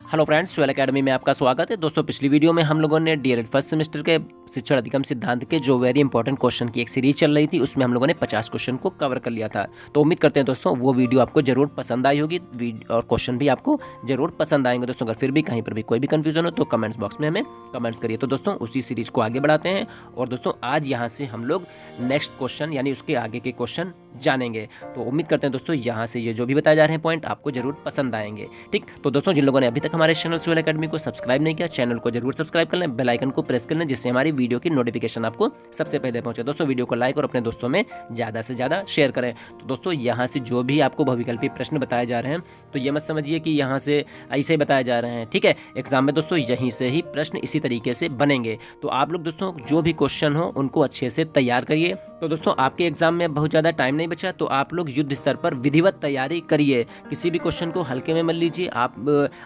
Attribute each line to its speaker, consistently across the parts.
Speaker 1: Hello friends, swell academy में आपका स्वागत है। दोस्तों, पिछली वीडियो में हम लोगों ने डीएलएड फर्स्ट सेमेस्टर के शिक्षण अधिगम सिद्धांत के जो वेरी इंपॉर्टेंट क्वेश्चन की एक सीरीज चल रही थी, उसमें हम लोगों ने 50 क्वेश्चन को कवर कर लिया था। तो उम्मीद करते हैं दोस्तों वो वीडियो आपको जरूर पसंद आई होगी और क्वेश्चन भी आपको जरूर पसंद आएंगे। दोस्तों, अगर फिर भी कहीं पर भी कोई भी कंफ्यूजन हो तो कमेंट्स बॉक्स में हमें कमेंट्स करिए। तो दोस्तों, उसी सीरीज को आगे बढ़ाते हैं और दोस्तों आज यहाँ से हम लोग नेक्स्ट क्वेश्चन यानी उसके आगे के क्वेश्चन जानेंगे। तो उम्मीद करते हैं दोस्तों यहाँ से ये जो भी बताए जा रहे हैं पॉइंट आपको जरूर पसंद आएंगे। ठीक, तो दोस्तों जिन लोगों ने अभी तक हमारे चैनल स्वेल एकेडमी को सब्सक्राइब नहीं किया, चैनल को जरूर सब्सक्राइब कर लें, बेल आइकन को प्रेस कर लें, जिससे हमारी वीडियो की नोटिफिकेशन आपको सबसे पहले पहुंचे। दोस्तों, वीडियो को लाइक और अपने दोस्तों में ज़्यादा से ज़्यादा शेयर करें। तो दोस्तों यहाँ से जो भी आपको बहुविकल्पी प्रश्न बताए जा रहे हैं तो ये मत समझिए कि यहाँ से ऐसे ही बताए जा रहे हैं। ठीक है, एग्जाम में दोस्तों यहीं से ही प्रश्न इसी तरीके से बनेंगे। तो आप लोग दोस्तों जो भी क्वेश्चन हो उनको अच्छे से तैयार करिए। तो दोस्तों आपके एग्जाम में बहुत ज़्यादा टाइम नहीं बचा, तो आप लोग युद्ध स्तर पर विधिवत तैयारी करिए। किसी भी क्वेश्चन को हल्के में मत लीजिए, आप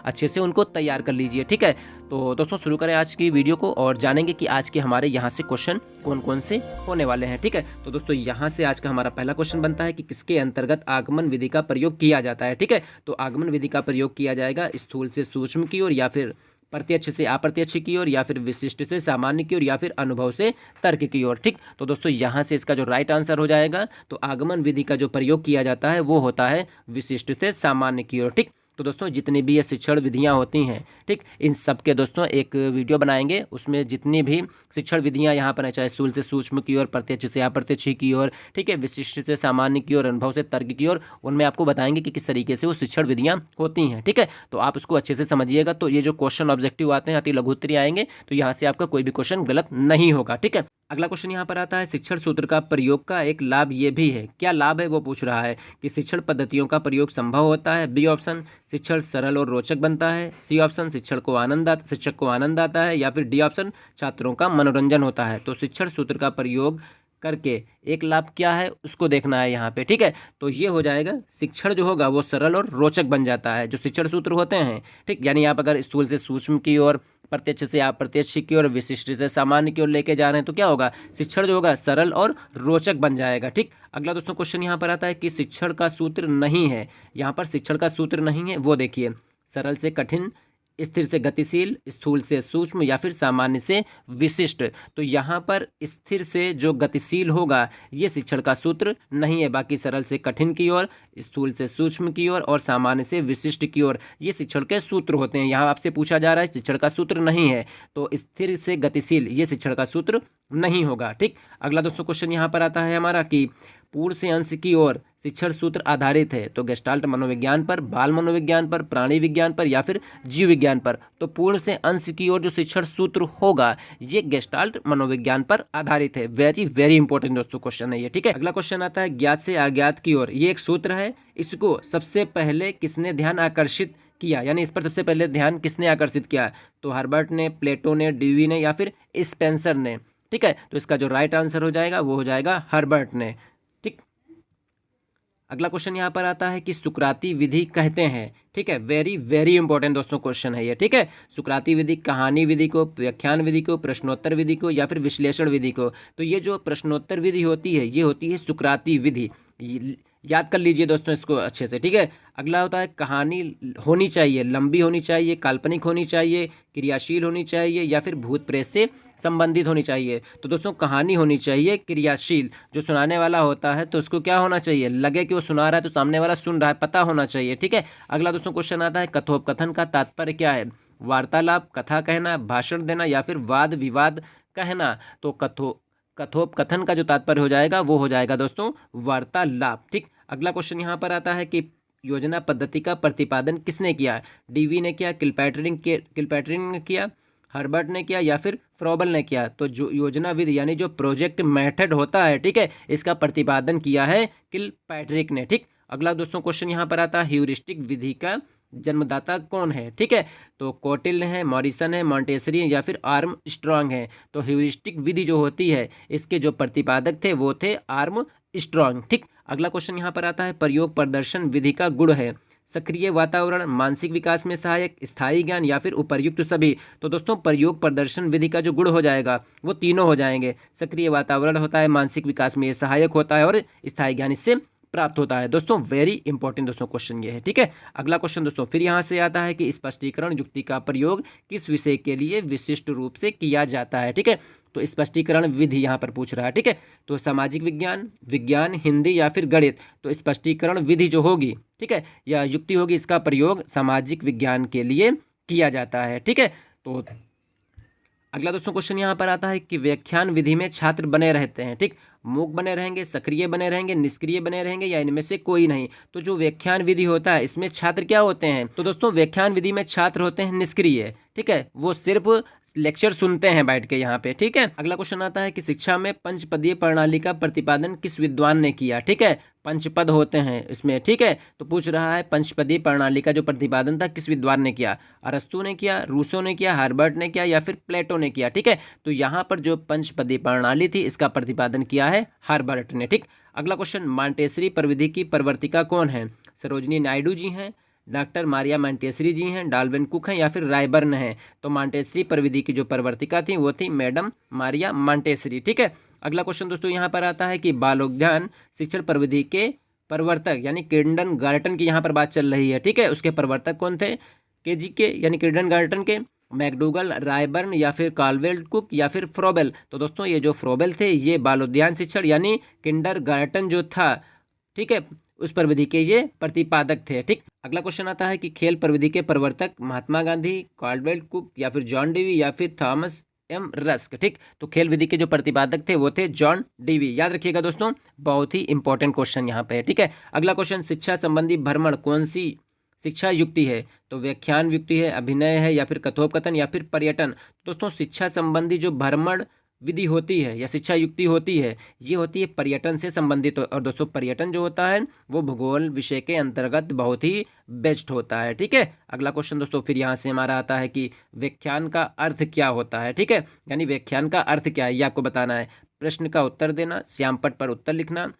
Speaker 1: अच्छे से उनको तैयार कर लीजिए। ठीक है, तो दोस्तों शुरू करें आज की वीडियो को और जानेंगे कि आज के हमारे यहाँ से क्वेश्चन कौन कौन से होने वाले हैं। ठीक है, तो दोस्तों यहाँ से आज का हमारा पहला क्वेश्चन बनता है कि किसके अंतर्गत आगमन विधि का प्रयोग किया जाता है। ठीक है, तो आगमन विधि का प्रयोग किया जाएगा स्थूल से सूक्ष्म की ओर, या फिर प्रत्यक्ष से अप्रत्यक्ष की ओर, या फिर विशिष्ट से सामान्य की ओर, या फिर अनुभव से तर्क की ओर। ठीक, तो दोस्तों यहाँ से इसका जो राइट आंसर हो जाएगा, तो आगमन विधि का जो प्रयोग किया जाता है वो होता है विशिष्ट से सामान्य की ओर। ठीक, तो दोस्तों जितनी भी ये शिक्षण विधियाँ होती हैं, ठीक, इन सब के दोस्तों एक वीडियो बनाएंगे। उसमें जितनी भी शिक्षण विधियाँ यहाँ पर है, चाहे स्थूल से सूक्ष्म की ओर, प्रत्यक्ष से अप्रत्यक्ष की ओर, ठीक है, विशिष्ट से सामान्य की ओर, अनुभव से तर्क की ओर, उनमें आपको बताएंगे कि किस तरीके से वो शिक्षण विधियाँ होती हैं। ठीक है, तो आप उसको अच्छे से समझिएगा। तो ये जो क्वेश्चन ऑब्जेक्टिव आते हैं, अति लघु उत्तरीय आएंगे, तो यहाँ से आपका कोई भी क्वेश्चन गलत नहीं होगा। ठीक है, अगला क्वेश्चन यहाँ पर आता है शिक्षण सूत्र का प्रयोग का एक लाभ ये भी है। क्या लाभ है वो पूछ रहा है कि शिक्षण पद्धतियों का प्रयोग संभव होता है। बी ऑप्शन शिक्षण सरल और रोचक बनता है। सी ऑप्शन शिक्षक को आनंद आता है। या फिर डी ऑप्शन छात्रों का मनोरंजन होता है। तो शिक्षण सूत्र का प्रयोग करके एक लाभ क्या है उसको देखना है यहाँ पे। ठीक है, तो ये हो जाएगा शिक्षण जो होगा वो सरल और रोचक बन जाता है, जो शिक्षण सूत्र होते हैं। ठीक, यानी आप अगर स्थूल से सूक्ष्म की ओर, प्रत्यक्ष से अप्रत्यक्ष की ओर, विशिष्ट से सामान्य की ओर लेके जा रहे हैं तो क्या होगा, शिक्षण जो होगा सरल और रोचक बन जाएगा। ठीक, अगला दोस्तों क्वेश्चन यहाँ पर आता है कि शिक्षण का सूत्र नहीं है। यहाँ पर शिक्षण का सूत्र नहीं है वो देखिए, सरल से कठिन, स्थिर से गतिशील, स्थूल से सूक्ष्म, या फिर सामान्य से विशिष्ट। तो यहाँ पर स्थिर से जो गतिशील होगा ये शिक्षण का सूत्र नहीं है। बाकी सरल से कठिन की ओर, स्थूल से सूक्ष्म की ओर और सामान्य से विशिष्ट की ओर ये शिक्षण के सूत्र होते हैं। यहाँ आपसे पूछा जा रहा है शिक्षण का सूत्र नहीं है, तो स्थिर से गतिशील ये शिक्षण का सूत्र नहीं होगा। ठीक, अगला दोस्तों क्वेश्चन यहाँ पर आता है हमारा कि पूर्ण से अंश की ओर शिक्षण सूत्र आधारित है। तो गेस्टाल्ट मनोविज्ञान पर, बाल मनोविज्ञान पर, प्राणी विज्ञान पर, या फिर जीव विज्ञान पर। तो पूर्ण से अंश की ओर जो शिक्षण सूत्र होगा ये गेस्टाल्ट मनोविज्ञान पर आधारित है। वेरी वेरी इंपॉर्टेंट दोस्तों क्वेश्चन है ये। ठीक है, अगला क्वेश्चन आता है ज्ञात से अज्ञात की ओर। ये एक सूत्र है, इसको सबसे पहले किसने ध्यान आकर्षित किया, यानी इस पर सबसे पहले ध्यान किसने आकर्षित किया। तो हर्बर्ट ने, प्लेटो ने, डीवी ने, या फिर स्पेंसर ने। ठीक है, तो इसका जो राइट आंसर हो जाएगा वो हो जाएगा हर्बर्ट ने। ठीक, अगला क्वेश्चन यहाँ पर आता है कि सुकराती विधि कहते हैं। ठीक है, वेरी वेरी इंपॉर्टेंट दोस्तों क्वेश्चन है ये। ठीक है, सुकराती विधि कहानी विधि को, व्याख्यान विधि को, प्रश्नोत्तर विधि को, या फिर विश्लेषण विधि को। तो ये जो प्रश्नोत्तर विधि होती है ये होती है सुकराती विधि। याद कर लीजिए दोस्तों इसको अच्छे से। ठीक है, अगला होता है कहानी होनी चाहिए, लंबी होनी चाहिए, काल्पनिक होनी चाहिए, क्रियाशील होनी चाहिए, या फिर भूत प्रेत से संबंधित होनी चाहिए। तो दोस्तों कहानी होनी चाहिए क्रियाशील। जो सुनाने वाला होता है तो उसको क्या होना चाहिए, लगे कि वो सुना रहा है तो सामने वाला सुन रहा है, पता होना चाहिए। ठीक है, अगला दोस्तों क्वेश्चन आता है कथोपकथन का तात्पर्य क्या है। वार्तालाप, कथा कहना, भाषण देना, या फिर वाद विवाद कहना। तो कथोपकथन का जो तात्पर्य हो जाएगा वो हो जाएगा दोस्तों वार्तालाप। ठीक, अगला क्वेश्चन यहाँ पर आता है कि योजना पद्धति का प्रतिपादन किसने किया। डीवी ने किया, किलपैटरिंग ने किया, हर्बर्ट ने किया, या फिर फ्रॉबल ने किया। तो जो योजना विधि यानी जो प्रोजेक्ट मेथड होता है, ठीक है, इसका प्रतिपादन किया है किलपैट्रिक ने। ठीक, अगला दोस्तों क्वेश्चन यहाँ पर आता है ह्यूरिस्टिक विधि का जन्मदाता कौन है। ठीक है, तो कौटिल्य है, मॉरिसन है, मॉन्टेसरी है, या फिर आर्म स्ट्रॉन्ग है। तो ह्यूरिस्टिक विधि जो होती है इसके जो प्रतिपादक थे वो थे आर्म स्ट्रॉन्ग। ठीक, अगला क्वेश्चन यहाँ पर आता है प्रयोग प्रदर्शन विधि का गुण है। सक्रिय वातावरण, मानसिक विकास में सहायक, स्थायी ज्ञान, या फिर उपर्युक्त सभी। तो दोस्तों प्रयोग प्रदर्शन विधि का जो गुण हो जाएगा वो तीनों हो जाएंगे। सक्रिय वातावरण होता है, मानसिक विकास में ये सहायक होता है, और स्थायी ज्ञान इससे प्राप्त होता है। दोस्तों वेरी इंपॉर्टेंट दोस्तों क्वेश्चन ये है, ठीक है। अगला क्वेश्चन दोस्तों फिर यहाँ से आता है कि स्पष्टीकरण युक्ति का प्रयोग किस विषय के लिए विशिष्ट रूप से किया जाता है, ठीक है। तो स्पष्टीकरण विधि यहाँ पर पूछ रहा है, ठीक है। तो सामाजिक विज्ञान, विज्ञान, हिंदी या फिर गणित। तो स्पष्टीकरण विधि जो होगी, ठीक है, या युक्ति होगी, इसका प्रयोग सामाजिक विज्ञान के लिए किया जाता है, ठीक है। तो अगला दोस्तों क्वेश्चन यहाँ पर आता है कि व्याख्यान विधि में छात्र बने रहते हैं, ठीक, मूक बने रहेंगे, सक्रिय बने रहेंगे, निष्क्रिय बने रहेंगे या इनमें से कोई नहीं। तो जो व्याख्यान विधि होता है इसमें छात्र क्या होते हैं, तो दोस्तों व्याख्यान विधि में छात्र होते हैं निष्क्रिय, ठीक है, वो सिर्फ लेक्चर सुनते हैं बैठ के यहाँ पे, ठीक है। अगला क्वेश्चन आता है कि शिक्षा में पंचपदीय प्रणाली का प्रतिपादन किस विद्वान ने किया, ठीक है। पंचपद होते हैं इसमें, ठीक है। तो पूछ रहा है पंचपदीय प्रणाली का जो प्रतिपादन था किस विद्वान ने किया, अरस्तु ने किया, रूसो ने किया, हर्बर्ट ने किया या फिर प्लेटो ने किया, ठीक है। तो यहाँ पर जो पंचपदीय प्रणाली थी इसका प्रतिपादन किया है हर्बर्ट ने, ठीक। अगला क्वेश्चन, मॉन्टेसरी प्रविधि की प्रवर्तिका कौन है, सरोजिनी नायडू जी हैं, डॉक्टर मारिया मॉन्टेसरी जी हैं, डाल्विन कुक हैं या फिर रायबर्न हैं। तो मॉन्टेसरी प्रविधि की जो प्रवर्तिका थी वो थी मैडम मारिया मॉन्टेसरी, ठीक है। अगला क्वेश्चन दोस्तों यहाँ पर आता है कि बालोद्यान शिक्षण प्रविधि के प्रवर्तक यानी किंडरगार्टन की यहाँ पर बात चल रही है, ठीक है। उसके प्रवर्तक कौन थे, केजी के यानी किंडरगार्टन के, मैकडूगल, रायबर्न या फिर काल्वेल कुक या फिर फ्रोबेल। तो दोस्तों ये जो फ्रोबेल थे ये बालोद्यान शिक्षण यानी किंडरगार्टन जो था, ठीक है, उस प्रविधि के ये प्रतिपादक थे, ठीक। अगला क्वेश्चन आता है कि खेल प्रविधि के प्रवर्तक महात्मा गांधी, काल्वेल कुक या फिर जॉन डीवी या फिर थॉमस एम रस्क, ठीक। तो खेल विधि के जो प्रतिपादक थे वो थे जॉन डीवी, याद रखिएगा दोस्तों, बहुत ही इंपॉर्टेंट क्वेश्चन यहाँ पे है, ठीक है। अगला क्वेश्चन, शिक्षा संबंधी भ्रमण कौन सी शिक्षा युक्ति है, तो व्याख्यान युक्ति है, अभिनय है या फिर कथोपकथन या फिर पर्यटन। दोस्तों शिक्षा संबंधी जो भ्रमण विधि होती है या शिक्षा युक्ति होती है ये होती है पर्यटन से संबंधित। और दोस्तों पर्यटन जो होता है वो भूगोल विषय के अंतर्गत बहुत ही बेस्ट होता है, ठीक है। अगला क्वेश्चन दोस्तों फिर यहाँ से हमारा आता है कि व्याख्यान का अर्थ क्या होता है, ठीक है, यानी व्याख्यान का अर्थ क्या है ये आपको बताना है। प्रश्न का उत्तर देना, श्यामपट्ट पर उत्तर लिखना,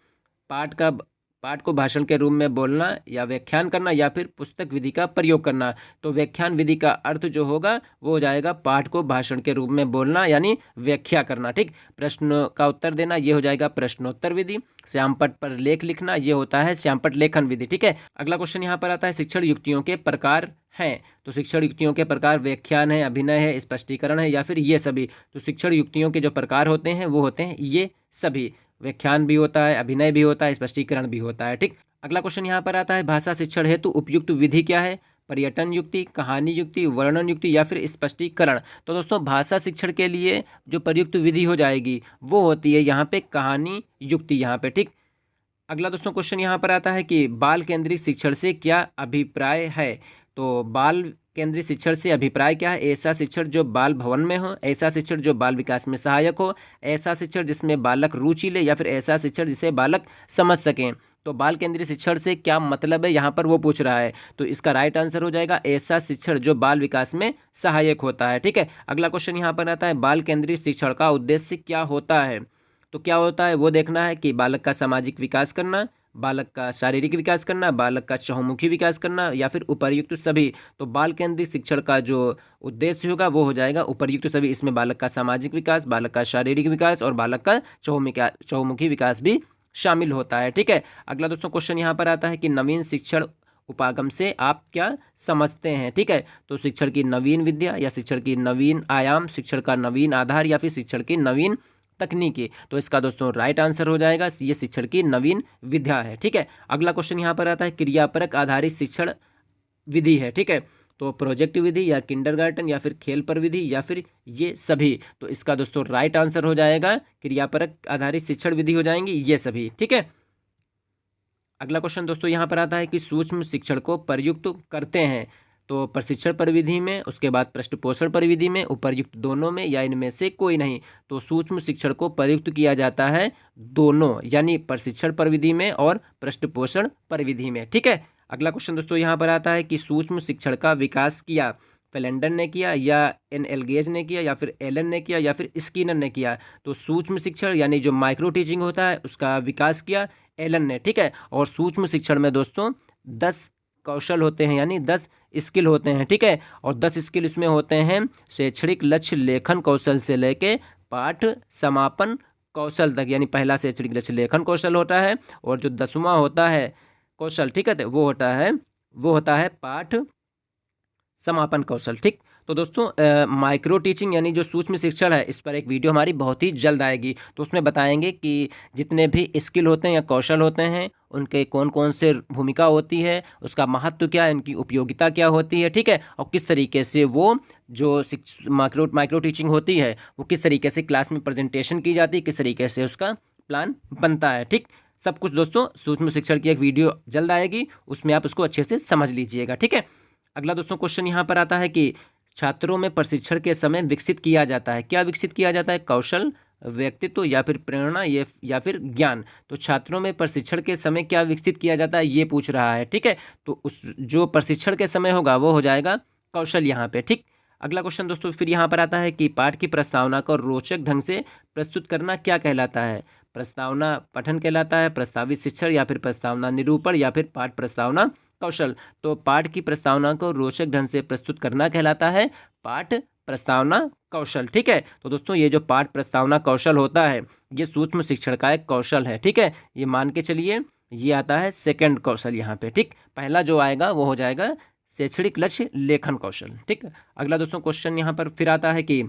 Speaker 1: पाठ को भाषण के रूप में बोलना या व्याख्यान करना या फिर पुस्तक विधि का प्रयोग करना। तो व्याख्यान विधि का अर्थ जो होगा वो हो जाएगा पाठ को भाषण के रूप में बोलना यानी व्याख्या करना, ठीक। प्रश्न का उत्तर देना ये हो जाएगा प्रश्नोत्तर विधि, श्यामपट्ट पर लेख लिखना ये होता है श्यामपट्ट लेखन विधि, ठीक है। अगला क्वेश्चन यहाँ पर आता है शिक्षण युक्तियों के प्रकार हैं। तो शिक्षण युक्तियों के प्रकार व्याख्यान है, अभिनय है, स्पष्टीकरण है या फिर ये सभी। तो शिक्षण युक्तियों के जो प्रकार होते हैं वो होते हैं ये सभी, व्याख्यान भी होता है, अभिनय भी होता है, स्पष्टीकरण भी होता है, ठीक। अगला क्वेश्चन यहाँ पर आता है भाषा शिक्षण हेतु उपयुक्त विधि क्या है, पर्यटन युक्ति, कहानी युक्ति, वर्णन युक्ति या फिर स्पष्टीकरण। तो दोस्तों भाषा शिक्षण के लिए जो प्रयुक्त विधि हो जाएगी वो होती है यहाँ पे कहानी युक्ति यहाँ पे, ठीक। अगला दोस्तों क्वेश्चन यहाँ पर आता है कि बाल केंद्रित शिक्षण से क्या अभिप्राय है। तो बाल केंद्रीय शिक्षण से अभिप्राय क्या है, ऐसा शिक्षण जो बाल भवन में हो, ऐसा शिक्षण जो बाल विकास में सहायक हो, ऐसा शिक्षण जिसमें बालक रुचि ले या फिर ऐसा शिक्षण जिसे बालक समझ सकें। तो बाल केंद्रीय शिक्षण से क्या मतलब है यहाँ पर वो पूछ रहा है। तो इसका राइट आंसर हो जाएगा ऐसा शिक्षण जो बाल विकास में सहायक होता है, ठीक है। अगला क्वेश्चन यहाँ पर आता है बाल केंद्रीय शिक्षण का उद्देश्य क्या होता है। तो क्या होता है वो देखना है कि बालक का सामाजिक विकास करना, बालक का शारीरिक विकास करना, बालक का चहुमुखी विकास करना या फिर उपर्युक्त सभी। तो बाल केंद्रित शिक्षण का जो उद्देश्य होगा वो हो जाएगा उपर्युक्त सभी। इसमें बालक का सामाजिक विकास, बालक का शारीरिक विकास और बालक का चहुमुखी विकास भी शामिल होता है, ठीक है। अगला दोस्तों क्वेश्चन यहाँ पर आता है कि नवीन शिक्षण उपागम से आप क्या समझते हैं, ठीक है। तो शिक्षण की नवीन विद्या या शिक्षण की नवीन आयाम, शिक्षण का नवीन आधार या फिर शिक्षण की नवीन तकनीकी। तो इसका दोस्तों राइट आंसर हो जाएगा ये शिक्षण की नवीन विद्या है, ठीक है। अगला क्वेश्चन यहाँ पर आता है क्रियापरक आधारित शिक्षण विधि है, ठीक है। तो प्रोजेक्ट विधि या किंडरगार्टन या फिर खेल पर विधि या फिर ये सभी। तो इसका दोस्तों राइट आंसर हो जाएगा क्रियापरक आधारित शिक्षण विधि हो जाएंगी ये सभी, ठीक है। अगला क्वेश्चन दोस्तों यहाँ पर आता है कि सूक्ष्म शिक्षण को प्रयुक्त करते हैं। तो प्रशिक्षण परिविधि में, उसके बाद पृष्ठपोषण परिविधि में, उपर्युक्त दोनों में या इनमें से कोई नहीं। तो सूक्ष्म शिक्षण को प्रयुक्त किया जाता है दोनों यानी प्रशिक्षण परिविधि में और पृष्ठपोषण परिविधि में, ठीक है। अगला क्वेश्चन दोस्तों यहाँ पर आता है कि सूक्ष्म शिक्षण का विकास किया फेलेंडर ने किया या एन एल्गेज ने किया या फिर एलन ने किया या फिर स्किनर ने किया। तो सूक्ष्म शिक्षण यानी जो माइक्रो टीचिंग होता है उसका विकास किया एलन ने, ठीक है। और सूक्ष्म शिक्षण में दोस्तों 10 कौशल होते हैं यानी 10 स्किल होते हैं, ठीक है। और 10 स्किल इसमें होते हैं शैक्षणिक लक्ष्य लेखन कौशल से लेके पाठ समापन कौशल तक, यानी पहला शैक्षणिक लक्ष्य लेखन कौशल होता है, और जो 10वां होता है कौशल, ठीक है, तो वो होता है पाठ समापन कौशल। ठीक, तो दोस्तों माइक्रो टीचिंग यानी जो सूक्ष्म शिक्षण है, इस पर एक वीडियो हमारी बहुत ही जल्द आएगी, तो उसमें बताएंगे कि जितने भी स्किल होते हैं या कौशल होते हैं उनके कौन कौन से भूमिका होती है, उसका महत्व क्या है, उनकी उपयोगिता क्या होती है, ठीक है, और किस तरीके से वो जो माइक्रो टीचिंग होती है वो किस तरीके से क्लास में प्रेजेंटेशन की जाती है, किस तरीके से उसका प्लान बनता है। ठीक, सब कुछ दोस्तों सूक्ष्म शिक्षण की एक वीडियो जल्द आएगी, उसमें आप उसको अच्छे से समझ लीजिएगा। ठीक है, अगला दोस्तों क्वेश्चन यहाँ पर आता है कि छात्रों में प्रशिक्षण के समय विकसित किया जाता है, क्या विकसित किया जाता है, कौशल, व्यक्तित्व या फिर प्रेरणा, ये या फिर ज्ञान। तो छात्रों में प्रशिक्षण के समय क्या विकसित किया जाता है ये पूछ रहा है। ठीक है, तो उस जो प्रशिक्षण के समय होगा वो हो जाएगा कौशल यहाँ पे। ठीक, अगला क्वेश्चन दोस्तों फिर यहाँ पर आता है कि पाठ की प्रस्तावना को रोचक ढंग से प्रस्तुत करना क्या कहलाता है, प्रस्तावना पठन कहलाता है, प्रस्तावित शिक्षण या फिर प्रस्तावना निरूपण या फिर पाठ प्रस्तावना कौशल। तो पाठ की प्रस्तावना को रोचक ढंग से प्रस्तुत करना कहलाता है पाठ प्रस्तावना कौशल। ठीक है, तो दोस्तों ये जो पाठ प्रस्तावना कौशल होता है ये सूक्ष्म शिक्षण का एक कौशल है। ठीक है, ये मान के चलिए ये आता है सेकंड कौशल यहाँ पे। ठीक, पहला जो आएगा वो हो जाएगा शैक्षणिक लक्ष्य लेखन कौशल। ठीक, अगला दोस्तों क्वेश्चन यहाँ पर फिर आता है कि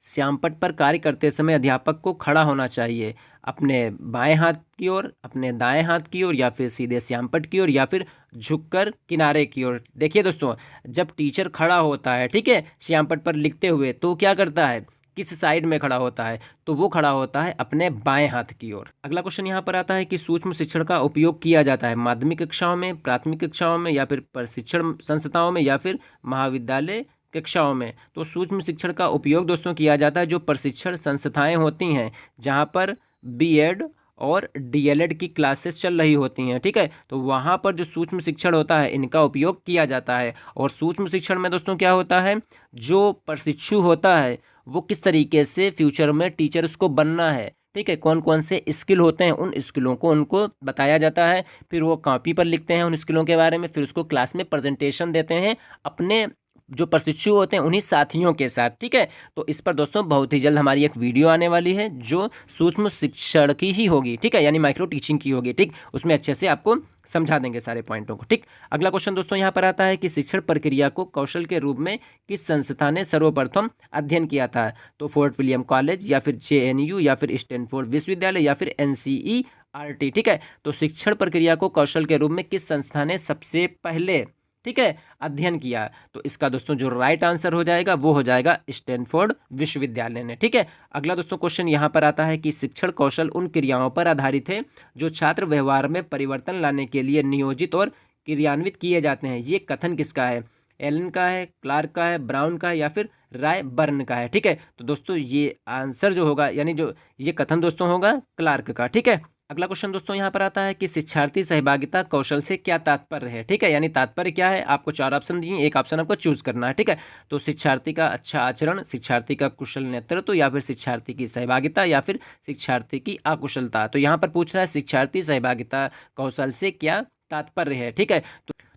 Speaker 1: श्यामपट्ट पर कार्य करते समय अध्यापक को खड़ा होना चाहिए, अपने बाएं हाथ की ओर, अपने दाएं हाथ की ओर, या फिर सीधे श्यामपट्ट की ओर, या फिर झुककर किनारे की ओर। देखिए दोस्तों, जब टीचर खड़ा होता है, ठीक है, श्यामपट्ट पर लिखते हुए, तो क्या करता है, किस साइड में खड़ा होता है, तो वो खड़ा होता है अपने बाएं हाथ की ओर। अगला क्वेश्चन यहाँ पर आता है कि सूक्ष्म शिक्षण का उपयोग किया जाता है माध्यमिक कक्षाओं में, प्राथमिक कक्षाओं में, या फिर प्रशिक्षण संस्थाओं में, या फिर महाविद्यालय कक्षाओं में। तो सूक्ष्म शिक्षण का उपयोग दोस्तों किया जाता है जो प्रशिक्षण संस्थाएं होती हैं जहां पर बीएड और डीएलएड की क्लासेस चल रही होती हैं। ठीक है, तो वहां पर जो सूक्ष्म शिक्षण होता है इनका उपयोग किया जाता है। और सूक्ष्म शिक्षण में दोस्तों क्या होता है, जो प्रशिक्षु होता है वो किस तरीके से फ्यूचर में टीचर उसको बनना है, ठीक है, कौन कौन से स्किल होते हैं उन स्किलों को उनको बताया जाता है, फिर वो कॉपी पर लिखते हैं उन स्किलों के बारे में, फिर उसको क्लास में प्रेजेंटेशन देते हैं अपने जो प्रशिक्षु होते हैं उन्हीं साथियों के साथ। ठीक है, तो इस पर दोस्तों बहुत ही जल्द हमारी एक वीडियो आने वाली है जो सूक्ष्म शिक्षण की ही होगी, ठीक है, यानी माइक्रो टीचिंग की होगी। ठीक, उसमें अच्छे से आपको समझा देंगे सारे पॉइंटों को। ठीक, अगला क्वेश्चन दोस्तों यहाँ पर आता है कि शिक्षण प्रक्रिया को कौशल के रूप में किस संस्था ने सर्वप्रथम अध्ययन किया था। तो फोर्ट विलियम कॉलेज, या फिर जेएनयू, या फिर स्टैनफोर्ड विश्वविद्यालय, या फिर एनसीईआरटी। ठीक है, तो शिक्षण प्रक्रिया को कौशल के रूप में किस संस्था ने सबसे पहले, ठीक है, अध्ययन किया, तो इसका दोस्तों जो राइट आंसर हो जाएगा वो हो जाएगा स्टैनफोर्ड विश्वविद्यालय ने। ठीक है, अगला दोस्तों क्वेश्चन यहाँ पर आता है कि शिक्षण कौशल उन क्रियाओं पर आधारित है जो छात्र व्यवहार में परिवर्तन लाने के लिए नियोजित और क्रियान्वित किए जाते हैं। ये कथन किसका है, एलन का है, क्लार्क का है, ब्राउन का है, या फिर राय बर्न का है। ठीक है, तो दोस्तों ये आंसर जो होगा, यानी जो ये कथन दोस्तों होगा क्लार्क का। ठीक है, अगला क्वेश्चन दोस्तों यहाँ पर आता है कि शिक्षार्थी सहभागिता कौशल से क्या तात्पर्य है। ठीक है, यानी तात्पर्य क्या है, आपको 4 ऑप्शन दिए, एक ऑप्शन आपको चूज करना है। ठीक है, तो शिक्षार्थी का अच्छा आचरण, शिक्षार्थी का कुशल नेतृत्व, या फिर शिक्षार्थी की सहभागिता, या फिर शिक्षार्थी की अकुशलता। तो यहाँ पर पूछ रहा है शिक्षार्थी सहभागिता कौशल से क्या तात्पर्य है। ठीक है,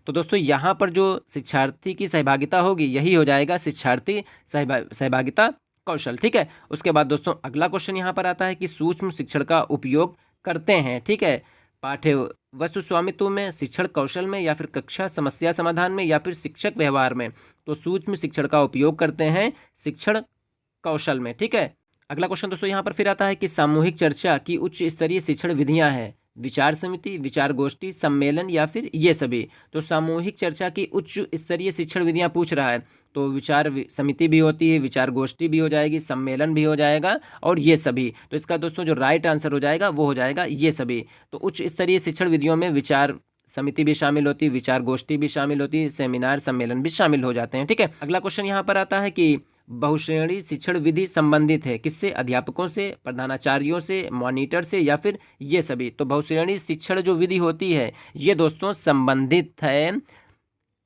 Speaker 1: तो दोस्तों यहाँ पर जो शिक्षार्थी की सहभागिता होगी यही हो जाएगा शिक्षार्थी सहभागिता कौशल। ठीक है, उसके बाद दोस्तों अगला क्वेश्चन यहाँ पर आता है कि सूक्ष्म शिक्षण का उपयोग करते हैं, ठीक है, पाठ्य वस्तु स्वामित्व में, शिक्षण कौशल में, या फिर कक्षा समस्या समाधान में, या फिर शिक्षक व्यवहार में। तो सूक्ष्म शिक्षण का उपयोग करते हैं शिक्षण कौशल में। ठीक है, अगला क्वेश्चन दोस्तों यहाँ पर फिर आता है कि सामूहिक चर्चा की उच्च स्तरीय शिक्षण विधियां हैं, विचार समिति, विचार गोष्ठी, सम्मेलन, या फिर ये सभी। तो सामूहिक चर्चा की उच्च स्तरीय शिक्षण विधियां पूछ रहा है, तो विचार समिति भी होती है, विचार गोष्ठी भी हो जाएगी, सम्मेलन भी हो जाएगा, और ये सभी। तो इसका दोस्तों जो राइट आंसर हो जाएगा वो हो जाएगा ये सभी। तो उच्च स्तरीय शिक्षण विधियों में विचार समिति भी शामिल होती है, विचार गोष्ठी भी शामिल होती है, सेमिनार सम्मेलन भी शामिल हो जाते हैं। ठीक है, अगला क्वेश्चन यहाँ पर आता है कि बहुश्रेणी शिक्षण विधि संबंधित है किससे, अध्यापकों से, प्रधानाचार्यों से, मॉनिटर से, या फिर ये सभी। तो बहुश्रेणी शिक्षण जो विधि होती है ये दोस्तों संबंधित है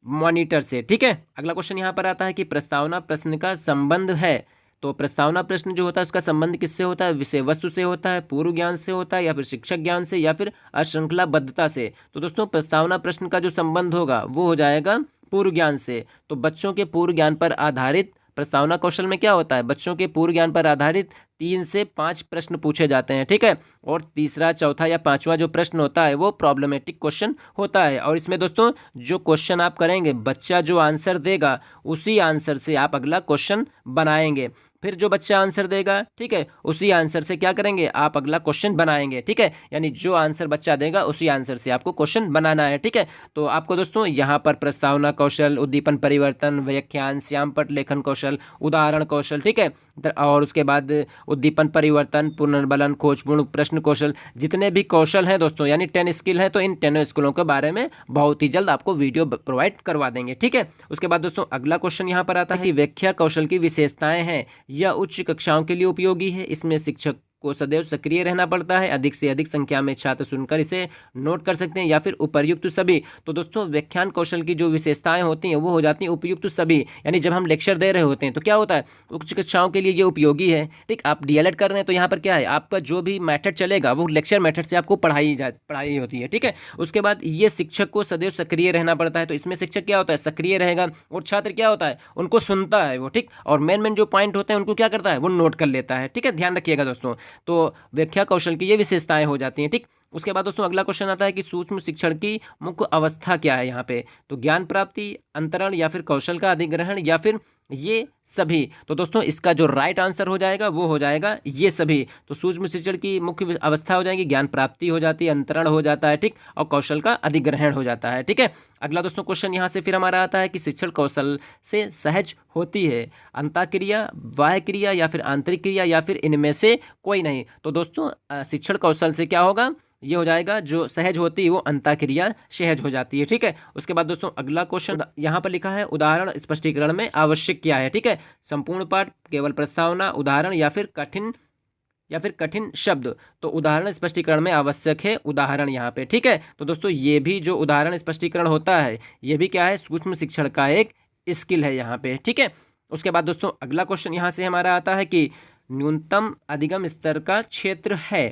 Speaker 1: मॉनिटर से। ठीक है, अगला क्वेश्चन यहाँ पर आता है कि प्रस्तावना प्रश्न का संबंध है। तो प्रस्तावना प्रश्न जो होता है उसका संबंध किससे होता है, विषय वस्तु से होता है, पूर्व ज्ञान से होता है, या फिर शिक्षक ज्ञान से, या फिर अश्रृंखलाबद्धता से। तो दोस्तों प्रस्तावना प्रश्न का जो संबंध होगा वो हो जाएगा पूर्व ज्ञान से। तो बच्चों के पूर्व ज्ञान पर आधारित प्रस्तावना कौशल में क्या होता है, बच्चों के पूर्व ज्ञान पर आधारित 3 से 5 प्रश्न पूछे जाते हैं, ठीक है। और तीसरा, चौथा या पांचवा जो प्रश्न होता है वो प्रॉब्लमेटिक क्वेश्चन होता है। और इसमें दोस्तों जो क्वेश्चन आप करेंगे, बच्चा जो आंसर देगा उसी आंसर से आप अगला क्वेश्चन बनाएंगे, फिर जो बच्चा आंसर देगा, ठीक है, उसी आंसर से क्या करेंगे, आप अगला क्वेश्चन बनाएंगे, ठीक है। यानी जो आंसर बच्चा देगा उसी आंसर से आपको क्वेश्चन बनाना है, ठीक है। तो आपको दोस्तों यहाँ पर प्रस्तावना कौशल, उद्दीपन परिवर्तन, व्याख्यान, श्यामपट्ट लेखन कौशल, उदाहरण कौशल, ठीक है, और उसके बाद उद्दीपन परिवर्तन, पुनर्बलन, खोजपूर्ण प्रश्न कौशल, जितने भी कौशल हैं दोस्तों, यानी 10 स्किल हैं, तो इन 10 स्किलों के बारे में बहुत ही जल्द आपको वीडियो प्रोवाइड करवा देंगे, ठीक है। उसके बाद दोस्तों अगला क्वेश्चन यहाँ पर आता है कि व्याख्या कौशल की विशेषताएं हैं, यह उच्च कक्षाओं के लिए उपयोगी है, इसमें शिक्षक को सदैव सक्रिय रहना पड़ता है, अधिक से अधिक संख्या में छात्र सुनकर इसे नोट कर सकते हैं, या फिर उपर्युक्त सभी। तो दोस्तों व्याख्यान कौशल की जो विशेषताएं होती हैं वो हो जाती हैं उपयुक्त सभी, यानी जब हम लेक्चर दे रहे होते हैं तो क्या होता है, उच्च कक्षाओं के लिए ये उपयोगी है, ठीक। आप डीएलएड कर रहे हैं तो यहाँ पर क्या है, आपका जो भी मेथड चलेगा वो लेक्चर मेथड से आपको पढ़ाई होती है, ठीक है। उसके बाद ये शिक्षक को सदैव सक्रिय रहना पड़ता है, तो इसमें शिक्षक क्या होता है, सक्रिय रहेगा, और छात्र क्या होता है, उनको सुनता है वो, ठीक। और मेन जो पॉइंट होते हैं उनको क्या करता है, वो नोट कर लेता है, ठीक है। ध्यान रखिएगा दोस्तों, तो व्याख्या कौशल की ये विशेषताएं हो जाती हैं, ठीक। उसके बाद दोस्तों अगला क्वेश्चन आता है कि सूक्ष्म शिक्षण की मुख्य अवस्था क्या है यहाँ पे, तो ज्ञान प्राप्ति, अंतरण, या फिर कौशल का अधिग्रहण, या फिर ये सभी। तो दोस्तों इसका जो राइट आंसर हो जाएगा वो हो जाएगा ये सभी। तो सूक्ष्म शिक्षण की मुख्य अवस्था हो जाएगी, ज्ञान प्राप्ति हो जाती है, अंतरण हो जाता है, ठीक, और कौशल का अधिग्रहण हो जाता है, ठीक है। अगला दोस्तों क्वेश्चन यहाँ से फिर हमारा आता है कि शिक्षण कौशल से सहज होती है अंतःक्रिया, बाह्य क्रिया, या फिर आंतरिक क्रिया, या फिर इनमें से कोई नहीं। तो दोस्तों शिक्षण कौशल से क्या होगा, ये हो जाएगा जो सहज होती है वो अंतःक्रिया सहज हो जाती है, ठीक है। उसके बाद दोस्तों अगला क्वेश्चन यहाँ पर लिखा है उदाहरण स्पष्टीकरण में आवश्यक क्या है, ठीक है। संपूर्ण पाठ, केवल प्रस्तावना, उदाहरण, या फिर कठिन शब्द। तो उदाहरण स्पष्टीकरण में आवश्यक है उदाहरण यहाँ पे, ठीक है। तो दोस्तों ये भी जो उदाहरण स्पष्टीकरण होता है ये भी क्या है, सूक्ष्म शिक्षण का एक स्किल है यहाँ पे, ठीक है। उसके बाद दोस्तों अगला क्वेश्चन यहाँ से हमारा आता है कि न्यूनतम अधिगम स्तर का क्षेत्र है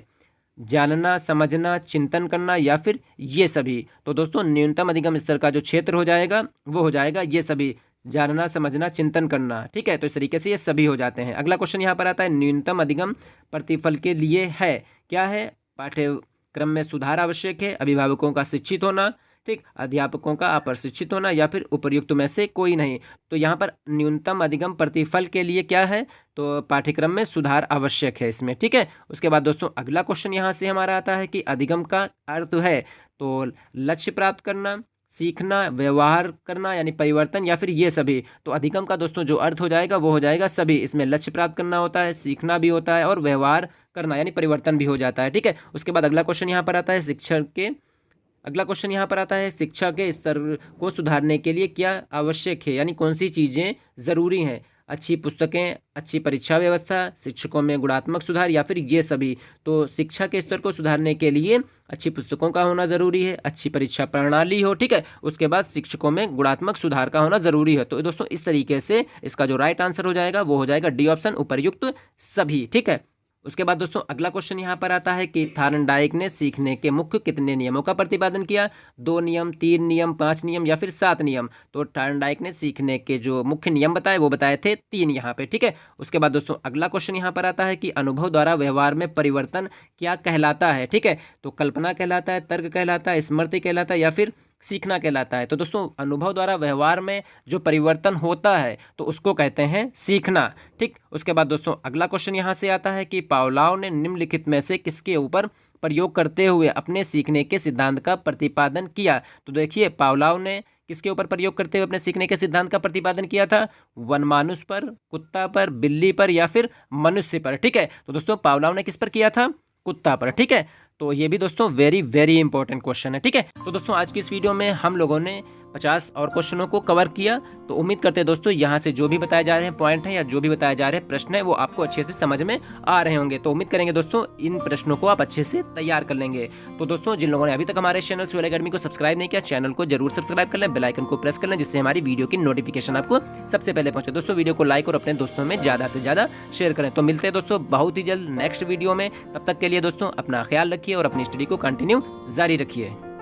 Speaker 1: जानना, समझना, चिंतन करना, या फिर ये सभी। तो दोस्तों न्यूनतम अधिगम स्तर का जो क्षेत्र हो जाएगा वो हो जाएगा ये सभी, जानना, समझना, चिंतन करना, ठीक है। तो इस तरीके से ये सभी हो जाते हैं। अगला क्वेश्चन यहाँ पर आता है न्यूनतम अधिगम प्रतिफल के लिए है, क्या है, पाठ्यक्रम में सुधार आवश्यक है, अभिभावकों का शिक्षित होना, ठीक, अध्यापकों का अप्रशिक्षित होना, या फिर उपर्युक्त में से कोई नहीं। तो यहाँ पर न्यूनतम अधिगम प्रतिफल के लिए क्या है, तो पाठ्यक्रम में सुधार आवश्यक है इसमें, ठीक है। उसके बाद दोस्तों अगला क्वेश्चन यहाँ से हमारा आता है कि अधिगम का अर्थ है तो लक्ष्य प्राप्त करना, सीखना, व्यवहार करना, यानी परिवर्तन, या फिर ये सभी। तो अधिगम का दोस्तों जो अर्थ हो जाएगा वो हो जाएगा सभी, इसमें लक्ष्य प्राप्त करना होता है, सीखना भी होता है, और व्यवहार करना यानी परिवर्तन भी हो जाता है, ठीक है। उसके बाद अगला क्वेश्चन यहाँ पर आता है शिक्षा के स्तर को सुधारने के लिए क्या आवश्यक है, यानी कौन सी चीज़ें ज़रूरी हैं, अच्छी पुस्तकें, अच्छी परीक्षा व्यवस्था, शिक्षकों में गुणात्मक सुधार, या फिर ये सभी। तो शिक्षा के स्तर को सुधारने के लिए अच्छी पुस्तकों का होना ज़रूरी है, अच्छी परीक्षा प्रणाली हो, ठीक है, उसके बाद शिक्षकों में गुणात्मक सुधार का होना ज़रूरी है। तो दोस्तों इस तरीके से इसका जो राइट आंसर हो जाएगा वो हो जाएगा डी ऑप्शन, उपर्युक्त सभी, ठीक है। उसके बाद दोस्तों अगला क्वेश्चन यहाँ पर आता है कि थार्नडाइक ने सीखने के मुख्य कितने नियमों का प्रतिपादन किया, 2 नियम, 3 नियम, 5 नियम, या फिर 7 नियम। तो थार्नडाइक ने सीखने के जो मुख्य नियम बताए वो बताए थे 3 यहाँ पे, ठीक है। उसके बाद दोस्तों अगला क्वेश्चन यहाँ पर आता है कि अनुभव द्वारा व्यवहार में परिवर्तन क्या कहलाता है, ठीक है। तो कल्पना कहलाता है, तर्क कहलाता है, स्मृति कहलाता है, या फिर सीखना कहलाता है। तो दोस्तों अनुभव द्वारा व्यवहार में जो परिवर्तन होता है तो उसको कहते हैं सीखना, ठीक। उसके बाद दोस्तों अगला क्वेश्चन यहाँ से आता है कि पावलोव ने निम्नलिखित में से किसके ऊपर प्रयोग करते हुए अपने सीखने के सिद्धांत का प्रतिपादन किया। तो देखिए पावलोव ने किसके ऊपर प्रयोग करते हुए अपने सीखने के सिद्धांत का प्रतिपादन किया था, वनमानुष पर, कुत्ता पर, बिल्ली पर, या फिर मनुष्य पर, ठीक है। तो दोस्तों पावलोव ने किस पर किया था, कुत्ता पर, ठीक है। तो ये भी दोस्तों वेरी वेरी इंपॉर्टेंट क्वेश्चन है, ठीक है। तो दोस्तों आज की इस वीडियो में हम लोगों ने 50 और क्वेश्चनों को कवर किया। तो उम्मीद करते हैं दोस्तों यहाँ से जो भी बताए जा रहे हैं पॉइंट हैं या जो भी बताए जा रहे हैं प्रश्न है वो आपको अच्छे से समझ में आ रहे होंगे। तो उम्मीद करेंगे दोस्तों इन प्रश्नों को आप अच्छे से तैयार कर लेंगे। तो दोस्तों जिन लोगों ने अभी तक हमारे चैनल स्वेल एकेडमी को सब्सक्राइब नहीं किया, चैनल को जरूर सब्सक्राइब कर लें, बेल आइकन को प्रेस कर लें, जिससे हमारी वीडियो की नोटिफिकेशन आपको सबसे पहले पहुंचे। दोस्तों वीडियो को लाइक और अपने दोस्तों में ज़्यादा से ज़्यादा शेयर करें। तो मिलते हैं दोस्तों बहुत ही जल्द नेक्स्ट वीडियो में। तब तक के लिए दोस्तों अपना ख्याल रखिए और अपनी स्टडी को कंटिन्यू जारी रखिए।